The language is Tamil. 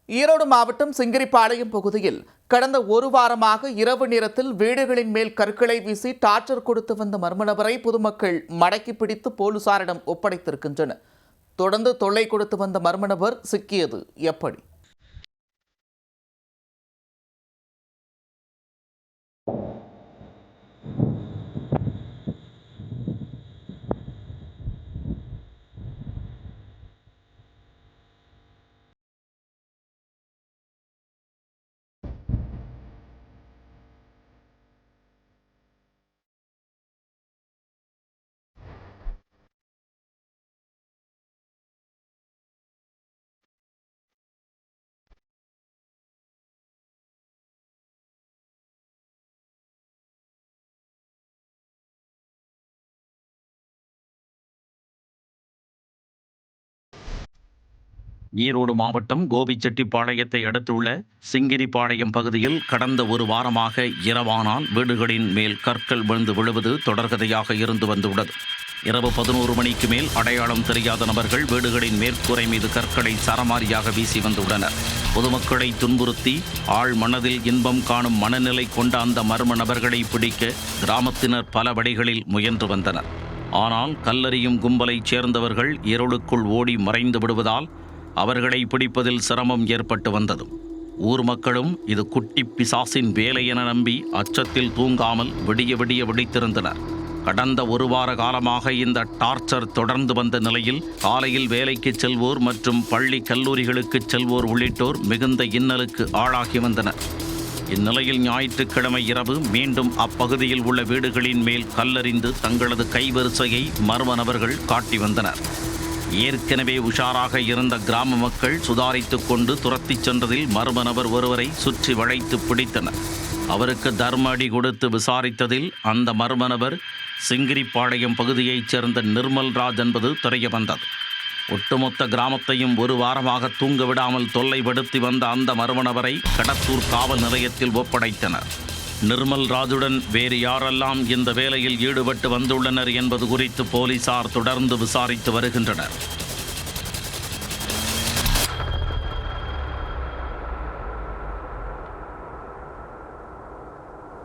ஈரோடு மாவட்டம் சிங்கிரிப்பாளையம் பகுதியில் கடந்த ஒரு வாரமாக இரவு நேரத்தில் வீடுகளின் மேல் கற்களை வீசி டார்ச்சர் கொடுத்து வந்த மர்ம நபரை பொதுமக்கள் மடக்கி பிடித்து போலீசாரிடம் ஒப்படைத்திருக்கின்றனர். தொடர்ந்து தொல்லை கொடுத்து வந்த மர்ம நபர் சிக்கியது எப்படி? ஈரோடு மாவட்டம் கோபிச்செட்டிப்பாளையத்தை அடுத்துள்ள சிங்கிரிப்பாளையம் பகுதியில் கடந்த ஒரு வாரமாக இரவானால் வீடுகளின் மேல் கற்கள் விழுவது தொடர்கதையாக இருந்து வந்துள்ளது. இரவு 11 மணிக்கு மேல் அடையாளம் தெரியாத நபர்கள் வீடுகளின் மேற்கூரை மீது கற்களை சரமாரியாக வீசி வந்துள்ளனர். பொதுமக்களை துன்புறுத்தி ஆழ் மனதில் இன்பம் காணும் மனநிலை கொண்ட அந்த மர்ம நபர்களை பிடிக்க கிராமத்தினர் பல வழிகளில் முயன்று வந்தனர். ஆனால் கல்லெறியும் கும்பலைச் சேர்ந்தவர்கள் இருளுக்குள் ஓடி மறைந்து விடுவதால் அவர்களை பிடிப்பதில் சிரமம் ஏற்பட்டு வந்தது. ஊர் மக்களும் இது குட்டி பிசாசின் வேலை என நம்பி அச்சத்தில் தூங்காமல் விடிய விழித்திருந்தனர். கடந்த ஒரு வார காலமாக இந்த டார்ச்சர் தொடர்ந்து வந்த நிலையில் காலையில் வேலைக்கு செல்வோர் மற்றும் பள்ளி கல்லூரிகளுக்கு செல்வோர் உள்ளிட்டோர் மிகுந்த இன்னலுக்கு ஆளாகி வந்தனர். இந்நிலையில் ஞாயிற்றுக்கிழமை இரவு மீண்டும் அப்பகுதியில் உள்ள வீடுகளின் மேல் கல்லெறிந்து தங்களது கைவரிசையை மர்ம நபர்கள் காட்டி வந்தனர். ஏற்கனவே உஷாராக இருந்த கிராம மக்கள் சுதாரித்துக் கொண்டு துரத்திச் சென்றதில் மர்ம நபர் ஒருவரை சுற்றி வளைத்து பிடித்தனர். அவருக்கு தர்ம அடி கொடுத்து விசாரித்ததில் அந்த மர்ம நபர் சிங்கிரிப்பாளையம் பகுதியைச் சேர்ந்த நிர்மல்ராஜ் என்பது தெரிய வந்தது. ஒட்டுமொத்த கிராமத்தையும் ஒரு வாரமாக தூங்க விடாமல் தொல்லைப்படுத்தி வந்த அந்த மர்ம நபரை கடத்தூர் காவல் நிலையத்தில் ஒப்படைத்தனர். நிர்மல்ராஜுடன் வேறு யாரெல்லாம் இந்த வேலையில் ஈடுபட்டு வந்துள்ளனர் என்பது குறித்து போலீசார் தொடர்ந்து விசாரித்து வருகின்றனர்.